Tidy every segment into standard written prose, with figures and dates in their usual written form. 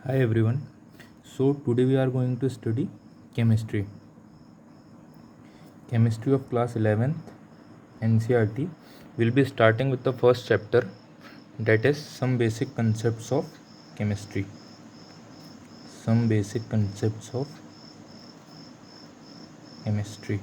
Hi everyone. So today we are going to study chemistry. Chemistry of class 11th NCERT. We'll be starting with the first chapter, that is some basic concepts of chemistry. Some basic concepts of chemistry.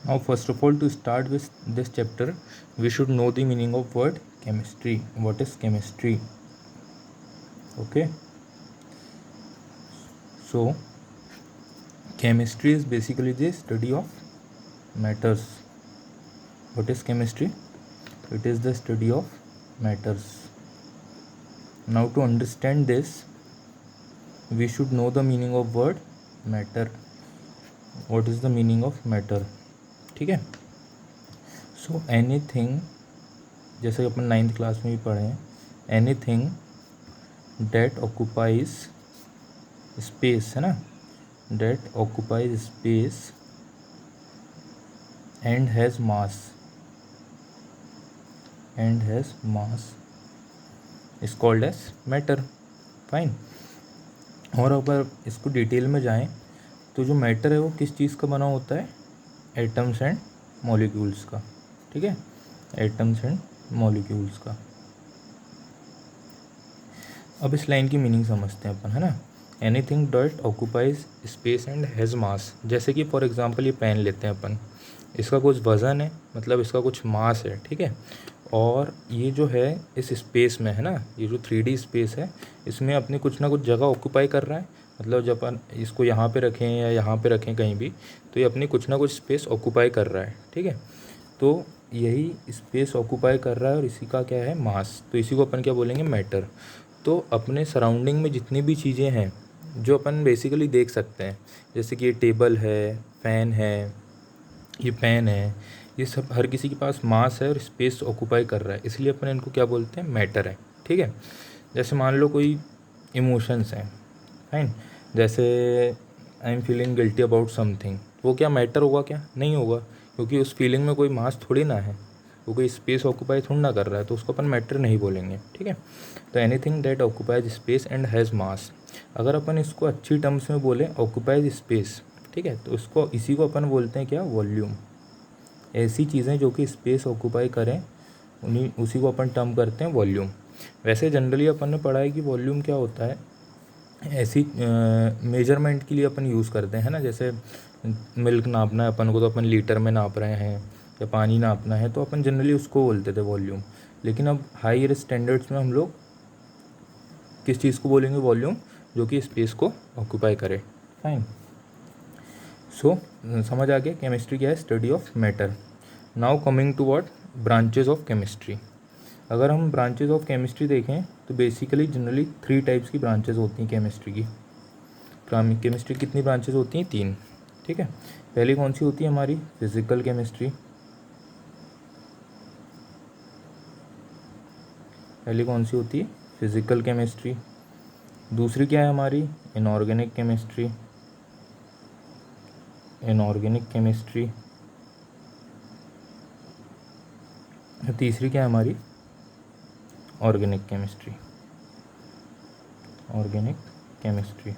Now first of all, to start with this chapter, we should know the meaning of word chemistry. What is chemistry? Okay. So chemistry is basically the study of matters. What is chemistry? It is the study of matters. Now to understand this, we should know the meaning of word matter. What is the meaning of matter? ठीक है. So anything, जैसे अपन 9th class में भी पढ़े हैं, anything that occupies space, है ना, that occupies space and has mass is called as matter. Fine. और अगर इसको डिटेल में जाएं तो जो मैटर है वो किस चीज़ का बना होता है? एटम्स एंड मॉलिक्यूल्स का. ठीक है, एटम्स एंड मॉलिक्यूल्स का. अब इस लाइन की मीनिंग समझते हैं अपन, है ना. Anything that occupies space and has mass. जैसे कि फॉर एग्जांपल ये पेन लेते हैं अपन, इसका कुछ वज़न है, मतलब इसका कुछ मास है. ठीक है, और ये जो है इस स्पेस में, है ना, ये जो 3D स्पेस है, इसमें अपनी कुछ ना कुछ जगह ऑक्यूपाई कर रहा है. मतलब जब अपन इसको यहाँ पे रखें या यहाँ पे रखें कहीं भी, तो ये अपनी कुछ ना कुछ स्पेस ऑक्यूपाई कर रहा है. ठीक है, तो यही स्पेस ऑक्यूपाई कर रहा है और इसी का क्या है? मास. तो इसी को अपन क्या बोलेंगे? मैटर. तो अपने सराउंडिंग में जितनी भी चीज़ें हैं जो अपन बेसिकली देख सकते हैं, जैसे कि ये टेबल है, फ़ैन है, ये पेन है, ये सब हर किसी के पास मास है और स्पेस ऑक्यूपाई कर रहा है, इसलिए अपन इनको क्या बोलते हैं? मैटर है. ठीक है. जैसे मान लो कोई इमोशंस हैं. फाइन. जैसे I am feeling guilty about something, वो क्या मैटर होगा? क्या नहीं होगा, क्योंकि उस फीलिंग में कोई मास थोड़ी ना है, वो कोई स्पेस ऑक्यूपाई थोड़ी ना कर रहा है, तो उसको अपन मैटर नहीं बोलेंगे. ठीक है. तो anything that occupies space and has मास. अगर अपन इसको अच्छी टर्म्स में बोले, ऑक्यूपाइज स्पेस, ठीक है, तो उसको इसी को अपन बोलते हैं क्या? वॉल्यूम. ऐसी चीज़ें जो कि स्पेस ऑक्यूपाई करें उसी को अपन टर्म करते हैं वॉल्यूम. वैसे जनरली अपन ने पढ़ा है कि वॉल्यूम क्या होता है, ऐसी मेजरमेंट के लिए अपन यूज़ करते हैं, ना. जैसे मिल्क नापना है अपन को, तो अपन लीटर में नाप रहे हैं, या पानी नापना है तो अपन जनरली उसको बोलते थे वॉल्यूम. लेकिन अब हायर स्टैंडर्ड्स में हम लोग किस चीज़ को बोलेंगे? वॉल्यूम, जो कि स्पेस को ऑक्यूपाई करे. फाइन. सो समझ आ गया केमिस्ट्री क्या है? Study of matter. Now coming to what? Branches of chemistry. अगर हम ब्रांचेज ऑफ केमिस्ट्री देखें तो बेसिकली जनरली 3 टाइप्स की ब्रांचेज होती हैं केमिस्ट्री की. केमिस्ट्री कितनी ब्रांचेज होती हैं? 3. ठीक है. पहली कौन सी होती है हमारी? Physical chemistry. पहली कौन सी होती है? Physical chemistry. दूसरी क्या है हमारी? Inorganic chemistry. Inorganic chemistry. तीसरी क्या है हमारी? Organic chemistry. Organic chemistry.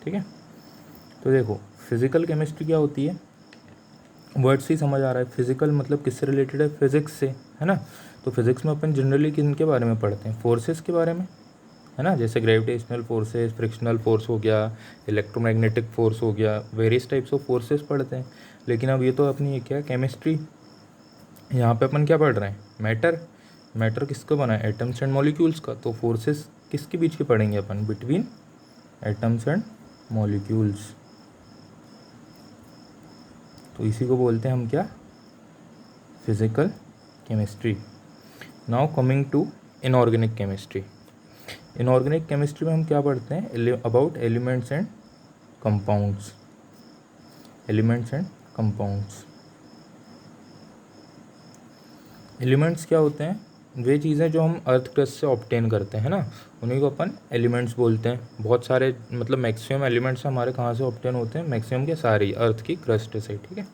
ठीक है. तो देखो, फिजिकल केमिस्ट्री क्या होती है? वर्ड से ही समझ आ रहा है. फिजिकल मतलब किससे रिलेटेड है? फिजिक्स से, है ना. तो फिजिक्स में अपन जनरली किन के बारे में पढ़ते हैं? फोर्सेस के बारे में, है ना. जैसे ग्रेविटेशनल फोर्सेस, फ्रिक्शनल फोर्स हो गया, इलेक्ट्रोमैग्नेटिक फोर्स हो गया, वेरियस टाइप्स ऑफ फोर्सेस पढ़ते हैं. लेकिन अब ये तो अपनी क्या है? केमिस्ट्री. यहाँ पे अपन क्या पढ़ रहे हैं? मैटर. मैटर किसका बना है? एटम्स एंड मॉलिक्यूल्स का. तो फोर्सेस किसके बीच के पढ़ेंगे अपन? Between atoms and molecules. तो इसी को बोलते हैं हम क्या? Physical chemistry. Now coming to inorganic chemistry. Inorganic chemistry में हम क्या पढ़ते हैं? About elements and compounds. Elements and compounds. Elements क्या होते हैं? वे चीज़ें जो हम अर्थ क्रस्ट से ऑब्टेन करते हैं ना, उन्हीं को अपन एलिमेंट्स बोलते हैं. बहुत सारे, मतलब मैक्सिमम एलिमेंट्स हमारे कहाँ से ऑब्टेन होते हैं? मैक्सिमम के सारे अर्थ की क्रस्ट से. ठीक है.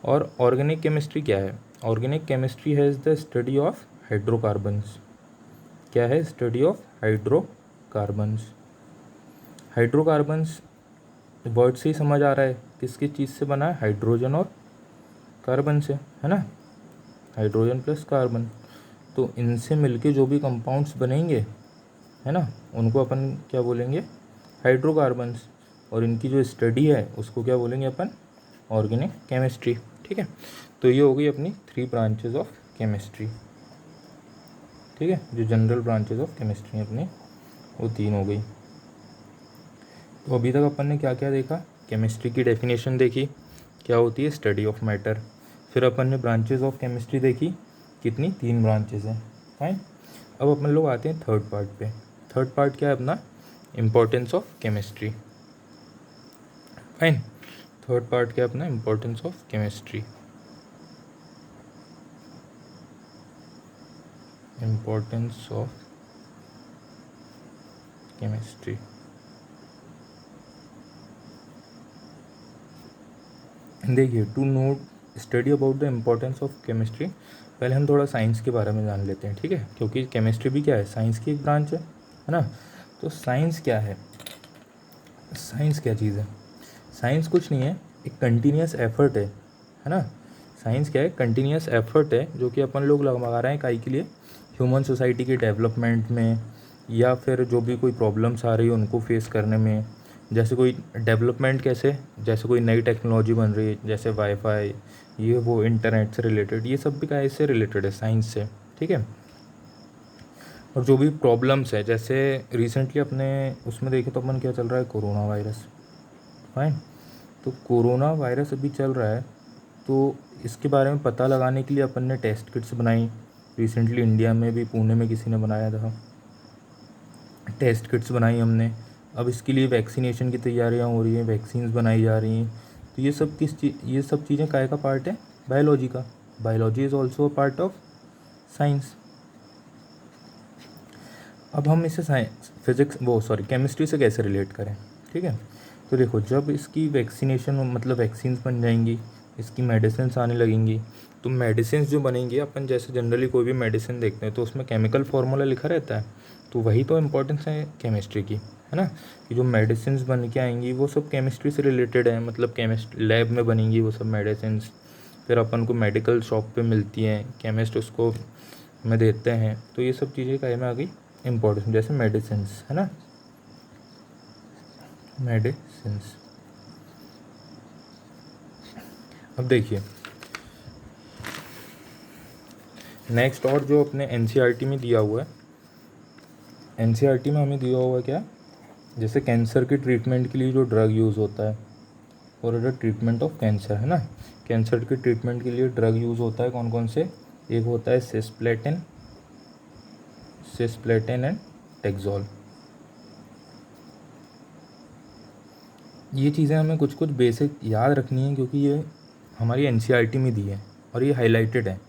और ऑर्गेनिक केमिस्ट्री क्या है? Organic chemistry has the study of hydrocarbons. क्या है? Study of hydrocarbons. Hydrocarbons word से ही समझ आ रहा है किस किस चीज़ से बना है? हाइड्रोजन और कार्बन से, है ना, हाइड्रोजन प्लस कार्बन। तो इनसे मिलके जो भी कंपाउंड्स बनेंगे, है ना, उनको अपन क्या बोलेंगे? हाइड्रोकार्बन्स। और इनकी जो स्टडी है उसको क्या बोलेंगे अपन? Organic chemistry. ठीक है, तो ये हो गई अपनी 3 ब्रांचेज ऑफ केमिस्ट्री। ठीक है, जो जनरल ब्रांचेज ऑफ केमिस्ट्री अपनी वो 3 हो गई। तो अभी तक अपन ने क्या क्या देखा? केमिस्ट्री की डेफिनेशन देखी, क्या होती है? Study of matter. फिर अपन ने ब्रांचेज ऑफ केमिस्ट्री देखी, कितनी? 3 ब्रांचेज हैं। फाइन। अब अपन लोग आते हैं थर्ड पार्ट पे। थर्ड पार्ट क्या है अपना? Importance of chemistry. Fine. Third part क्या है अपना? Importance of chemistry. Importance of chemistry. देखिए, to note study about the importance of chemistry, पहले हम थोड़ा साइंस के बारे में जान लेते हैं। ठीक है, क्योंकि केमिस्ट्री भी क्या है? साइंस की एक ब्रांच है ना। तो साइंस क्या है? साइंस क्या चीज़ है? साइंस कुछ नहीं है, एक कंटिन्यूस एफर्ट है ना। साइंस क्या है? कंटिन्यूस एफर्ट है जो कि अपन लोग लगा रहे हैं काई के लिए? ह्यूमन सोसाइटी के डेवलपमेंट में, या फिर जो भी कोई प्रॉब्लम्स आ रही है उनको फेस करने में। जैसे कोई डेवलपमेंट कैसे? जैसे कोई नई टेक्नोलॉजी बन रही है, जैसे वाईफाई, ये वो इंटरनेट से रिलेटेड, ये सब भी क्या से रिलेटेड है? साइंस से। ठीक है, और जो भी प्रॉब्लम्स है, जैसे रिसेंटली अपने उसमें देखें तो अपन क्या चल रहा है? Corona virus. फाइन। तो कोरोना वायरस अभी चल रहा है, तो इसके बारे में पता लगाने के लिए अपन ने टेस्ट किट्स बनाई। रिसेंटली इंडिया में भी पुणे में किसी ने बनाया था, टेस्ट किट्स बनाई हमने। अब इसके लिए वैक्सीनेशन की तैयारियां हो रही हैं, वैक्सीन्स बनाई जा रही हैं। तो ये सब ये सब चीज़ें काय का पार्ट है? बायोलॉजी का। Biology is also a part of science. अब हम इसे साइंस फिजिक्स केमिस्ट्री से कैसे रिलेट करें? ठीक है, तो देखो, जब इसकी वैक्सीनेशन मतलब वैक्सीन्स बन जाएंगी, इसकी मेडिसिन आने लगेंगी, तो मेडिसिन जो बनेंगी, अपन जैसे जनरली कोई भी मेडिसिन देखते हैं तो उसमें केमिकल फार्मूला लिखा रहता है। तो वही तो इम्पोर्टेंस है केमिस्ट्री की, है ना, कि जो मेडिसिन बन के आएंगी वो सब केमिस्ट्री से रिलेटेड है, मतलब केमिस्ट लैब में बनेंगी वो सब मेडिसिन। फिर अपन को मेडिकल शॉप पे मिलती हैं, केमिस्ट उसको हमें देते हैं। तो ये सब चीज़ें काय में आ गई? इम्पोर्टेंस। जैसे मेडिसिन, है ना, मेडिसिन। अब देखिए नेक्स्ट, और जो अपने एनसीईआरटी में दिया हुआ है, एनसीईआरटी में हमें दिया हुआ है क्या? जैसे कैंसर के ट्रीटमेंट के लिए जो ड्रग यूज़ होता है, for the treatment of cancer, है ना, कैंसर के ट्रीटमेंट के लिए ड्रग यूज़ होता है कौन कौन से? एक होता है सिस्प्लेटिन, एंड टेक्सोल। ये चीज़ें हमें कुछ कुछ बेसिक याद रखनी है, क्योंकि ये हमारी एनसीईआरटी में दी है और ये हाईलाइटेड है।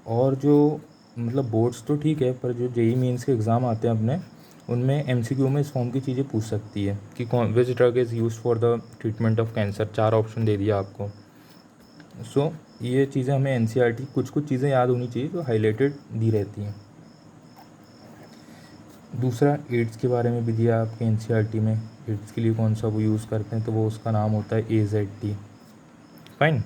और जो मतलब बोर्ड्स तो ठीक है, पर जो जेई मेंस के एग्ज़ाम आते हैं अपने, उनमें एमसीक्यू में इस फॉर्म की चीज़ें पूछ सकती है कि कौन which drug is use for the treatment of cancer. 4 option दे दिया आपको। सो ये चीज़ें हमें एनसीईआरटी कुछ कुछ चीज़ें याद होनी चाहिए जो हाईलाइटेड दी रहती हैं। दूसरा, एड्स के बारे में भी दिया आपके एनसीईआरटी में। एड्स के लिए कौन सा वो यूज़ करते हैं, तो वो उसका नाम होता है AZT। फाइन।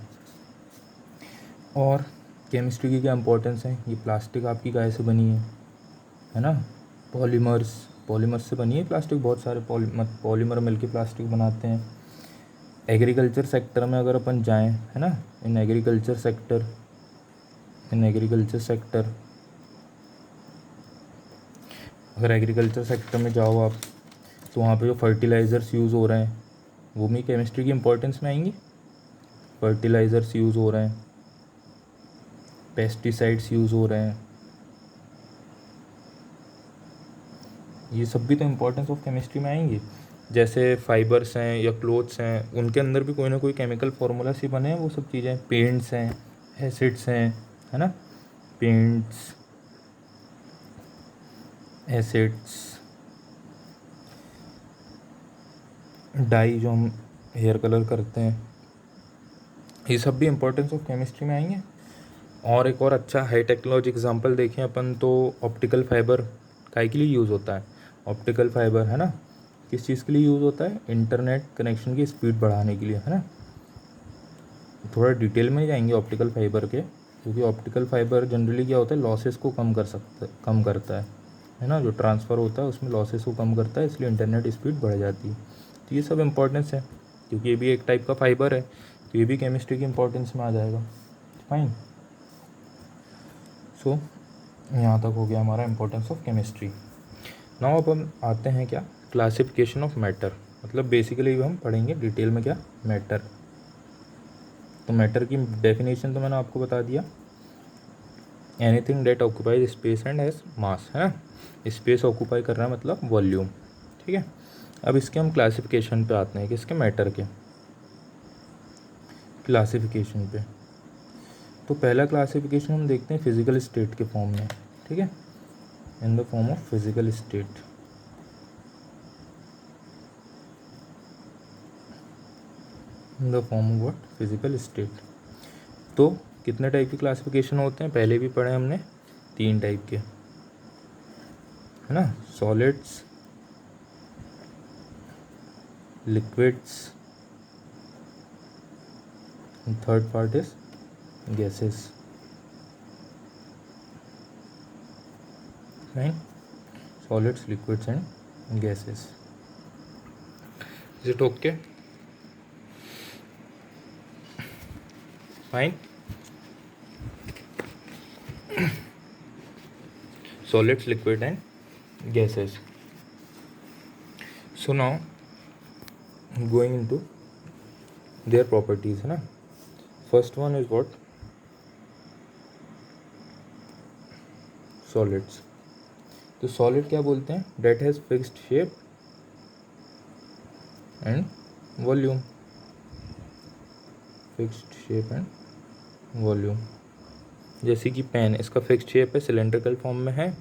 और केमिस्ट्री की क्या इंपॉर्टेंस है? ये प्लास्टिक आपकी काय से बनी है ना, पॉलीमर्स से बनी है प्लास्टिक। बहुत सारे पॉलीमर मिलके प्लास्टिक बनाते हैं। एग्रीकल्चर सेक्टर में अगर अपन जाएं, है ना, इन एग्रीकल्चर सेक्टर अगर एग्रीकल्चर सेक्टर में जाओ आप, तो वहाँ पे जो फर्टिलाइज़र्स यूज़ हो रहे हैं वो भी केमिस्ट्री की इंपॉर्टेंस में आएंगी। फर्टिलाइज़र्स यूज़ हो रहे हैं, पेस्टिसाइड्स यूज़ हो रहे हैं, ये सब भी तो इम्पोर्टेंस ऑफ केमिस्ट्री में आएंगी। जैसे फाइबर्स हैं या क्लोथ्स हैं, उनके अंदर भी कोई ना कोई केमिकल फार्मूला से बने हैं वो सब चीज़ें। पेंट्स हैं, एसिड्स हैं, है ना, पेंट्स, एसिड्स, डाई जो हम हेयर कलर करते हैं, ये सब भी इम्पोर्टेंस ऑफ केमिस्ट्री में आएंगे। और एक और अच्छा हाई टेक्नोलॉजी एग्जांपल देखें अपन तो ऑप्टिकल फाइबर काहे के लिए यूज़ होता है। ऑप्टिकल फाइबर है ना, किस चीज़ के लिए यूज़ होता है, इंटरनेट कनेक्शन की स्पीड बढ़ाने के लिए, है ना। थोड़ा डिटेल में जाएंगे ऑप्टिकल फाइबर के, क्योंकि ऑप्टिकल फाइबर जनरली क्या होता है, लॉसेस को कम करता है ना, जो ट्रांसफ़र होता है उसमें लॉसेस को कम करता है, इसलिए इंटरनेट स्पीड बढ़ जाती है। तो ये सब इंपॉर्टेंस है, क्योंकि ये भी एक टाइप का फाइबर है, तो ये भी केमिस्ट्री की इंपॉर्टेंस में आ जाएगा। फाइन। सो यहाँ तक हो गया हमारा इंपॉर्टेंस ऑफ केमिस्ट्री। नाउ अब हम आते हैं क्या, क्लासिफिकेशन ऑफ मैटर। मतलब बेसिकली हम पढ़ेंगे डिटेल में क्या, मैटर। तो मैटर की डेफिनेशन तो मैंने आपको बता दिया, anything that occupies space and has mass, है ना। स्पेस ऑक्यूपाई कर रहा है मतलब वॉल्यूम, ठीक है। अब इसके हम क्लासिफिकेशन पे आते हैं, किसके, मैटर के क्लासिफिकेशन पे। तो पहला क्लासिफिकेशन हम देखते हैं फिजिकल स्टेट के फॉर्म में, ठीक है, in the form of physical state. In the form of what, physical state. तो कितने टाइप की क्लासिफिकेशन होते हैं, पहले भी पढ़े हमने, 3 टाइप के, है ना, solids, liquids, third part is gases. Fine, solids, liquids and gases. Is it okay? Fine. Solids, liquid and gases. So now going into their properties, है ना। First one is what, solids. तो solid क्या बोलते हैं, that has fixed shape and volume, fixed shape and volume. जैसे कि pen, इसका fixed shape है, सिलेंड्रिकल फॉर्म में है,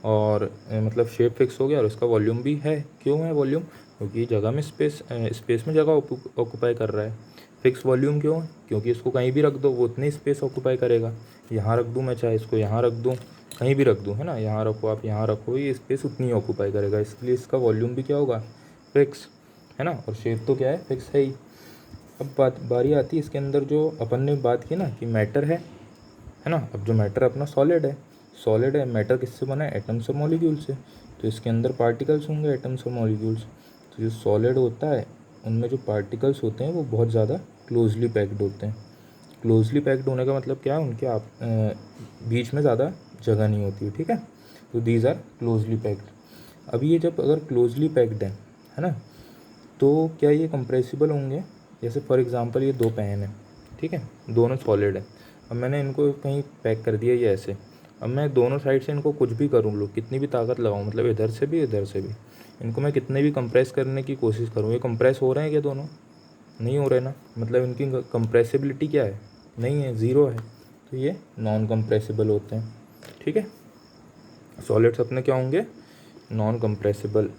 और मतलब शेप फिक्स हो गया, और इसका वॉल्यूम भी है। क्यों है वॉल्यूम, क्योंकि जगह में स्पेस में जगह ऑक्यूपाई कर रहा है। फिक्स वॉल्यूम क्यों है, क्योंकि इसको कहीं भी रख दो वो उतनी स्पेस ऑक्यूपाई करेगा। यहाँ रख दूँ मैं, चाहे इसको यहाँ रख दूँ, कहीं भी रख दूँ, है ना, यहाँ रखो आप, यहाँ रखो, ये स्पेस उतनी ऑक्यूपाई करेगा, इसलिए इसका वॉल्यूम भी क्या होगा, फिक्स, है ना। और शेप तो क्या है, फिक्स है ही। अब बारी आती है इसके अंदर जो अपन ने बात की ना कि मैटर है ना। अब जो मैटर अपना सॉलिड है, मैटर किससे बना है, एटम्स और मॉलिक्यूल से। तो इसके अंदर पार्टिकल्स होंगे, एटम्स और मॉलिक्यूल्स। तो जो सॉलिड होता है उनमें जो पार्टिकल्स होते हैं वो बहुत ज़्यादा क्लोजली पैक्ड होते हैं। क्लोजली पैक्ड होने का मतलब क्या है, उनके बीच में ज़्यादा जगह नहीं होती है, ठीक है। तो दीज आर क्लोजली पैक्ड। अब ये जब अगर क्लोजली पैक्ड है ना, तो क्या ये कंप्रेसिबल होंगे। जैसे फॉर एग्जांपल ये 2 पेन है, ठीक है, दोनों सॉलिड है। अब मैंने इनको कहीं पैक कर दिया ये ऐसे, अब मैं दोनों साइड से इनको कुछ भी करूँ, लो कितनी भी ताकत लगाऊँ, मतलब इधर से भी इधर से भी, इनको मैं कितने भी कंप्रेस करने की कोशिश करूँ, ये कंप्रेस हो रहे हैं क्या दोनों, नहीं हो रहे ना। मतलब इनकी कंप्रेसिबिलिटी क्या है, नहीं है, ज़ीरो है। तो ये नॉन कंप्रेसिबल होते हैं, ठीक है। सॉलिड्स अपने क्या होंगे, नॉन कंप्रेसिबल।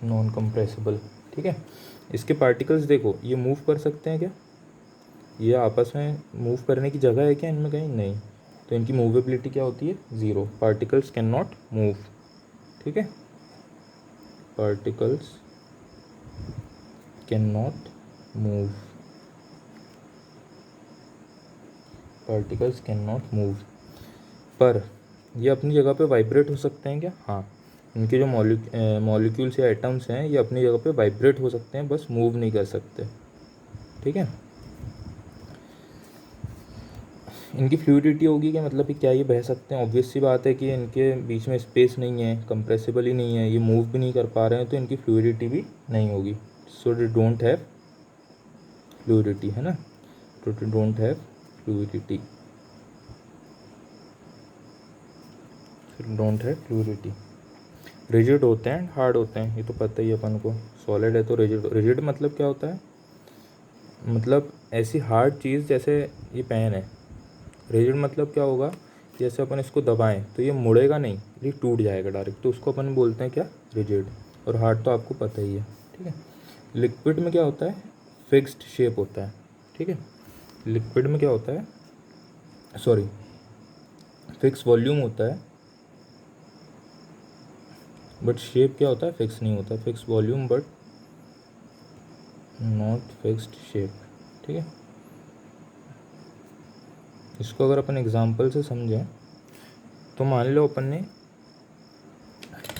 नॉन कंप्रेसिबल, ठीक है। इसके पार्टिकल्स देखो, ये मूव कर सकते हैं क्या, ये आपस में मूव करने की जगह है क्या इनमें, कहीं नहीं। तो इनकी मूवेबिलिटी क्या होती है, zero. Particles can not move, ठीक है, particles can not move, particles can not move. पर ये अपनी जगह पे वाइब्रेट हो सकते हैं क्या, हाँ। इनके जो मॉलिक्यूल्स या एटम्स हैं ये अपनी जगह पे वाइब्रेट हो सकते हैं, बस मूव नहीं कर सकते, ठीक है। इनकी फ्लूइडिटी होगी क्या, मतलब कि क्या ये बह सकते हैं, ऑब्वियस सी बात है कि इनके बीच में स्पेस नहीं है, कंप्रेसिबल ही नहीं है, ये मूव भी नहीं कर पा रहे हैं, तो इनकी फ्लूइडिटी भी नहीं होगी। सो दे डोंट हैव फ्लूइडिटी, है ना, तो they don't have fluidity, don't have fluidity. Rigid होते हैं, हार्ड होते हैं, ये तो पता ही अपन को। सॉलिड है तो रिजिड, रिजिड मतलब क्या होता है, मतलब ऐसी हार्ड चीज़, जैसे ये पेन है, रिजिड मतलब क्या होगा जैसे अपन इसको दबाएं तो ये मुड़ेगा नहीं, ये टूट जाएगा डायरेक्ट, तो उसको अपन बोलते हैं क्या, रिजिड। और हार्ड तो आपको पता ही है, ठीक है। लिक्विड में क्या होता है, फिक्स्ड शेप होता है, ठीक है। लिक्विड में क्या होता है, सॉरी, फिक्स वॉल्यूम होता है, बट शेप क्या होता है, फिक्स नहीं होता, fix volume but not fixed shape, ठीक है। इसको अगर अपन एग्जांपल से समझें तो मान लो अपन ने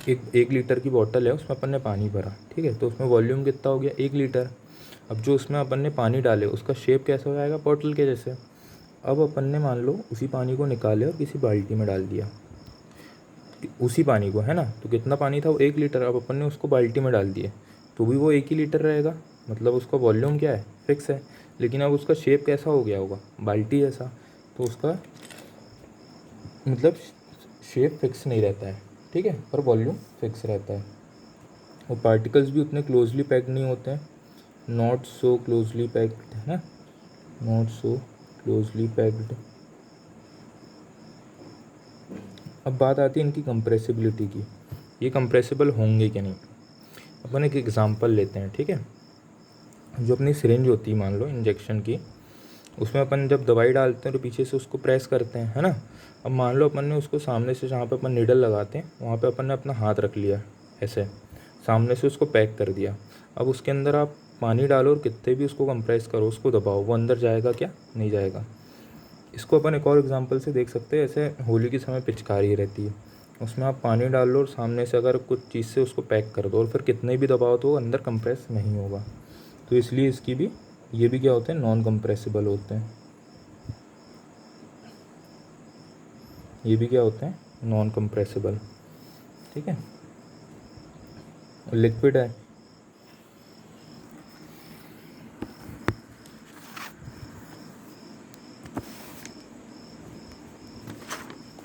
एक लीटर की बॉटल है, उसमें अपन ने पानी भरा, ठीक है, तो उसमें वॉल्यूम कितना हो गया, 1 लीटर। अब जो उसमें अपन ने पानी डाले उसका शेप कैसा हो जाएगा, बॉटल के जैसे। अब अपन ने मान लो उसी पानी को निकाले और किसी बाल्टी में डाल दिया, उसी पानी को, है ना, तो कितना पानी था वो 1 लीटर, अब अपन ने उसको बाल्टी में डाल दिए तो भी वो 1 ही लीटर रहेगा, मतलब उसका वॉल्यूम क्या है, फिक्स है। लेकिन अब उसका शेप कैसा हो गया होगा, बाल्टी जैसा, तो उसका मतलब शेप फिक्स नहीं रहता है, ठीक है, पर वॉल्यूम फिक्स रहता है। और पार्टिकल्स भी उतने क्लोजली पैक्ड नहीं होते हैं, नॉट सो क्लोजली पैक्ड, है ना, नॉट सो क्लोजली पैक्ड। अब बात आती है इनकी कंप्रेसिबिलिटी की, ये कंप्रेसिबल होंगे कि नहीं। अपन एक एग्जांपल लेते हैं, ठीक है। जो अपनी सिरिंज होती है मान लो इंजेक्शन की, उसमें अपन जब दवाई डालते हैं तो पीछे से उसको प्रेस करते हैं, है ना। अब मान लो अपन ने उसको सामने से, जहाँ पे अपन नीडल लगाते हैं वहाँ पे अपन ने अपना हाथ रख लिया ऐसे, सामने से उसको पैक कर दिया। अब उसके अंदर आप पानी डालो और कितने भी उसको कंप्रेस करो, उसको दबाओ, वो अंदर जाएगा क्या, नहीं जाएगा। इसको अपन एक और एग्जांपल से देख सकते हैं, ऐसे होली के समय पिचकारी रहती है, उसमें आप पानी डाल लो और सामने से अगर कुछ चीज़ से उसको पैक कर दो और फिर कितने भी दबाओ तो वो अंदर कंप्रेस नहीं होगा। तो इसलिए इसकी भी, ये भी क्या होते हैं, नॉन कंप्रेसिबल होते हैं। ये भी क्या होते हैं, नॉन कंप्रेसिबल, ठीक है। लिक्विड है